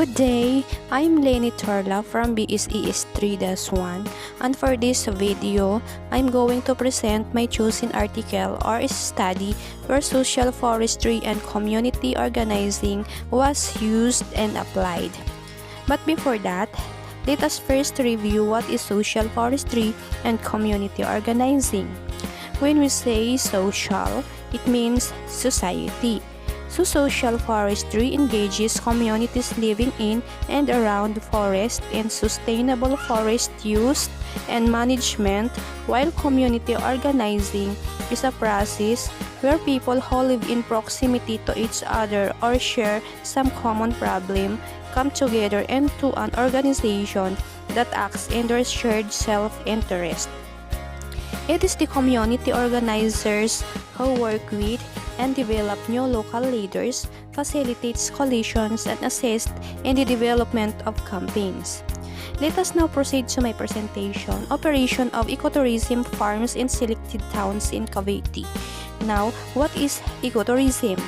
Good day, I'm Lenny Torla from BSES 3-1, and for this video, I'm going to present my chosen article or study where social forestry and community organizing was used and applied. But before that, let us first review what is social forestry and community organizing. When we say social, it means society. So social forestry engages communities living in and around the forest in sustainable forest use and management, while community organizing is a process where people who live in proximity to each other or share some common problem come together into an organization that acts in their shared self-interest. It is the community organizers who work with and develop new local leaders, facilitates coalitions, and assist in the development of campaigns. Let us now proceed to my presentation, Operation of Ecotourism Farms in Selected Towns in Cavite. Now, what is ecotourism?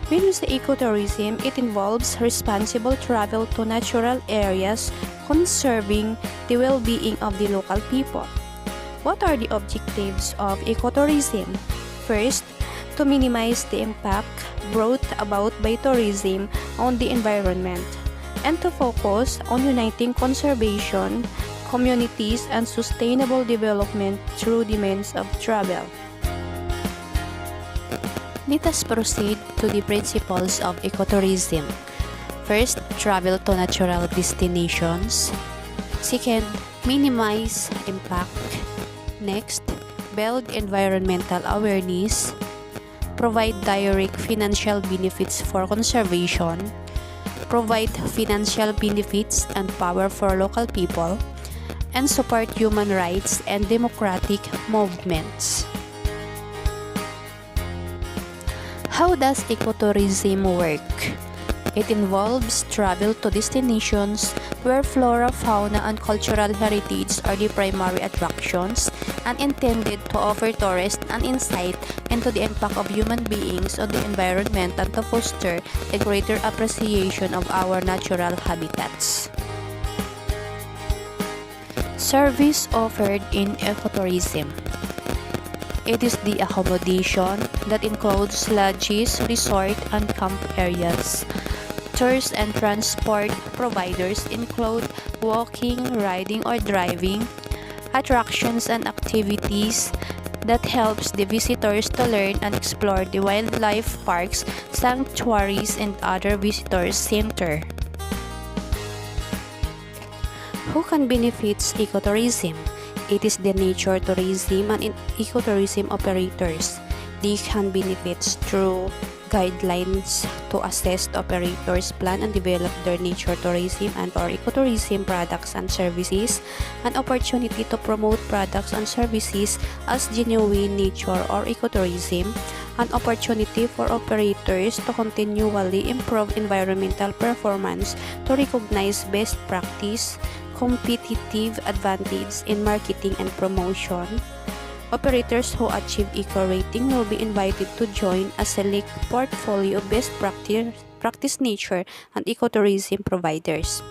When we say ecotourism, it involves responsible travel to natural areas, conserving the well-being of the local people. What are the objectives of ecotourism? First, to minimize the impact brought about by tourism on the environment, and to focus on uniting conservation, communities, and sustainable development through the means of travel. Let us proceed to the principles of ecotourism. First, travel to natural destinations. Second, minimize impact. Next, build environmental awareness. Provide direct financial benefits for conservation, provide financial benefits and power for local people, and support human rights and democratic movements. How does ecotourism work? It involves travel to destinations where flora, fauna, and cultural heritage are the primary attractions and intended to offer tourists an insight into the impact of human beings on the environment and to foster a greater appreciation of our natural habitats. Service offered in ecotourism. It is the accommodation that includes lodges, resort, and camp areas. Tours and transport providers include walking, riding, or driving, attractions and activities that helps the visitors to learn and explore the wildlife parks, sanctuaries, and other visitors center. Who can benefit ecotourism? It is the nature tourism and ecotourism operators. They can benefit through guidelines to assess the operators plan and develop their nature tourism and or ecotourism products and services, an opportunity to promote products and services as genuine nature or ecotourism, an opportunity for operators to continually improve environmental performance, to recognize best practice, competitive advantage in marketing and promotion. Operators who achieve eco rating will be invited to join a select portfolio of best practice nature and ecotourism providers.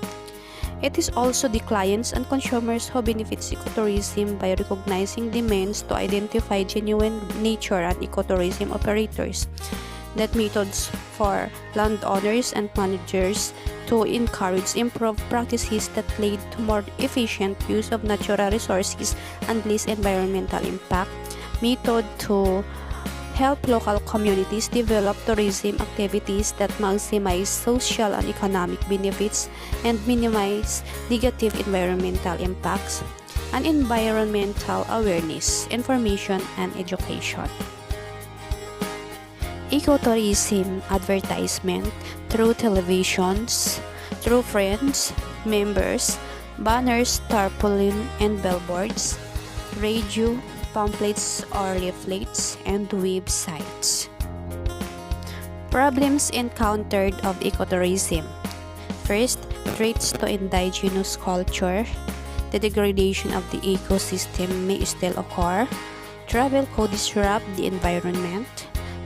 It is also the clients and consumers who benefit ecotourism by recognizing the means to identify genuine nature and ecotourism operators. That methods for landowners and managers to encourage improved practices that lead to more efficient use of natural resources and less environmental impact. Method to help local communities develop tourism activities that maximize social and economic benefits and minimize negative environmental impacts. And environmental awareness, information, and education. Ecotourism advertisement through televisions, through friends, members, banners, tarpaulin, and billboards, radio, pamphlets or leaflets, and websites. Problems encountered of ecotourism. First, threats to indigenous culture. The degradation of the ecosystem may still occur. Travel could disrupt the environment.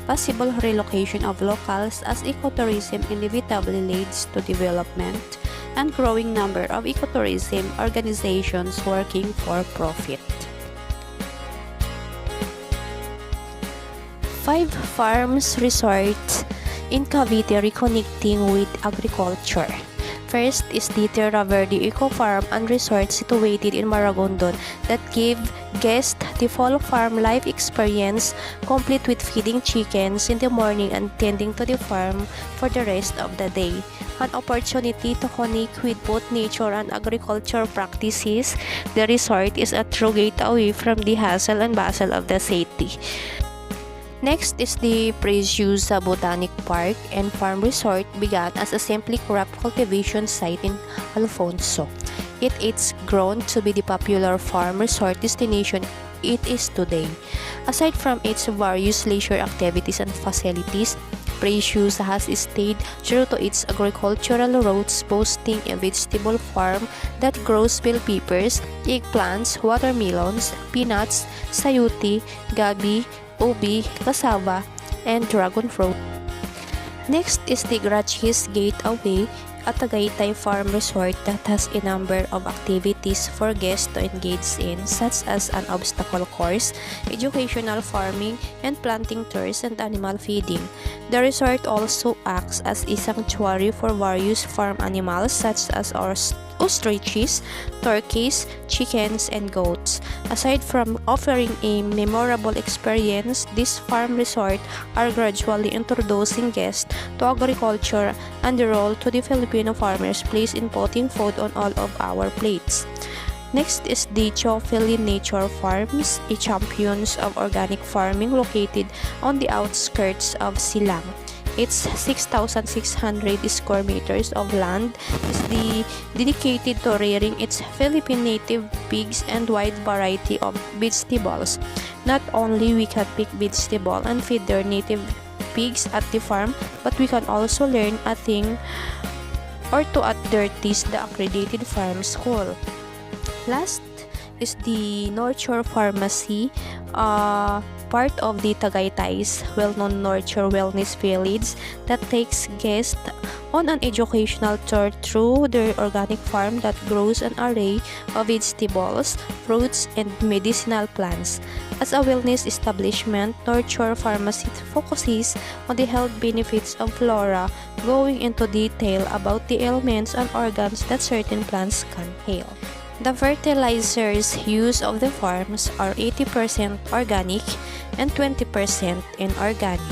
possible relocation of locals as ecotourism inevitably leads to development, and growing number of ecotourism organizations working for profit. 5 farms resorts in Cavite reconnecting with agriculture. First is the Terra Verde Eco Farm and Resort situated in Maragondon that give guests the full farm life experience, complete with feeding chickens in the morning and tending to the farm for the rest of the day. An opportunity to connect with both nature and agriculture practices, the resort is a true gateway from the hustle and bustle of the city. Next is the Precious Botanic Park and Farm Resort began as a simply crop cultivation site in Alfonso. It's grown to be the popular farm resort destination it is today. Aside from its various leisure activities and facilities, Precious has stayed true to its agricultural roots, boasting a vegetable farm that grows bell peppers, eggplants, watermelons, peanuts, sayuti, gabi, ubi, cassava, and dragon fruit. Next is the Grachis Gateway, a Tagaytay farm resort that has a number of activities for guests to engage in, such as an obstacle course, educational farming, and planting tours and animal feeding. The resort also acts as a sanctuary for various farm animals such as ostriches, turkeys, chickens, and goats. Aside from offering a memorable experience, this farm resort are gradually introducing guests to agriculture and the role to the Filipino farmers plays in putting food on all of our plates. Next is the Chofili Nature Farms, a champions of organic farming located on the outskirts of Silang. Its 6,600 square meters of land is dedicated to rearing its Philippine native pigs and wide variety of vegetables. Not only we can pick vegetable and feed their native pigs at the farm, but we can also learn a thing or two at Dirties, the accredited farm school. Last is the Nurture Pharmacy, part of the Tagaytay's well-known Nurture Wellness Village that takes guests on an educational tour through their organic farm that grows an array of vegetables, fruits, and medicinal plants. As a wellness establishment, Nurture Pharmacy focuses on the health benefits of flora, going into detail about the ailments and organs that certain plants can heal. The fertilizers used of the farms are 80% organic and 20% inorganic.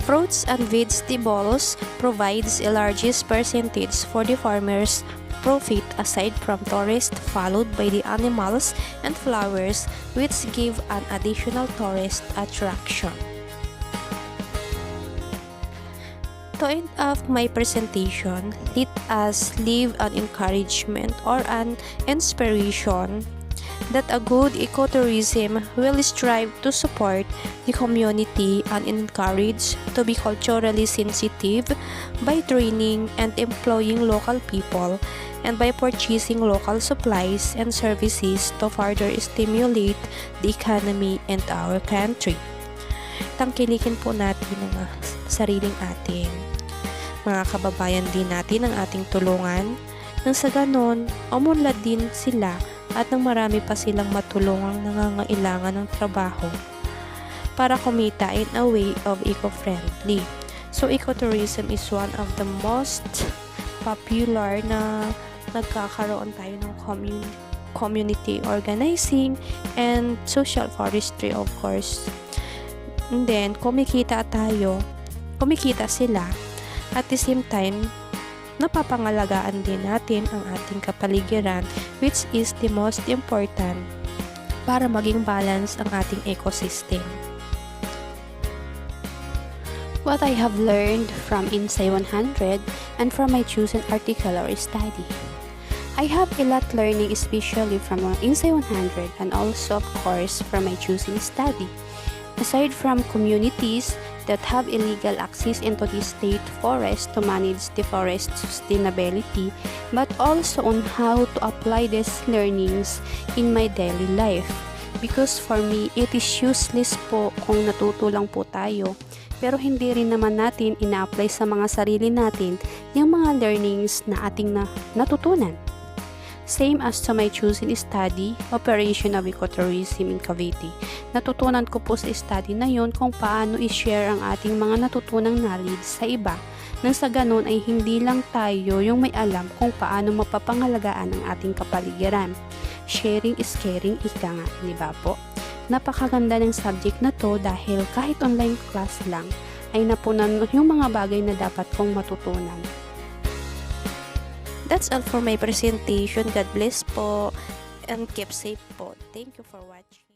Fruits and vegetables provides a largest percentage for the farmers' profit aside from tourists, followed by the animals and flowers, which give an additional tourist attraction. To end off my presentation, let us leave an encouragement or an inspiration that a good ecotourism will strive to support the community and encourage to be culturally sensitive by training and employing local people and by purchasing local supplies and services to further stimulate the economy in our country. Tangkilikin po natin ang sariling ating mga kababayan din natin ang ating tulungan nang sa ganon, umunlad din sila at nang marami pa silang matulungang nangangailangan ng trabaho para kumita in a way of eco-friendly. So, ecotourism is one of the most popular na nagkakaroon tayo ng community organizing and social forestry, of course. And then, kumikita sila. At the same time, napapangalagaan din natin ang ating kapaligiran, which is the most important para maging balance ang ating ecosystem. What I have learned from Insay 100 and from my chosen article or study. I have a lot learning, especially from Insay 100 and also of course from my choosing study. Aside from communities that have illegal access into the state forest to manage the forest sustainability, but also on how to apply these learnings in my daily life. Because for me, it is useless po kung natuto lang po tayo. Pero hindi rin naman natin ina-apply sa mga sarili natin yung mga learnings na ating natutunan. Same as to my choosing study, Operation of Ecotourism in Cavite. Natutunan ko po sa study na yon kung paano i-share ang ating mga natutunang knowledge sa iba. Nang sa ganun ay hindi lang tayo yung may alam kung paano mapapangalagaan ang ating kapaligiran. Sharing is caring, ika nga, di ba po? Napakaganda ng subject na to dahil kahit online class lang ay napunan yung mga bagay na dapat kong matutunan. That's all for my presentation. God bless po and keep safe po. Thank you for watching.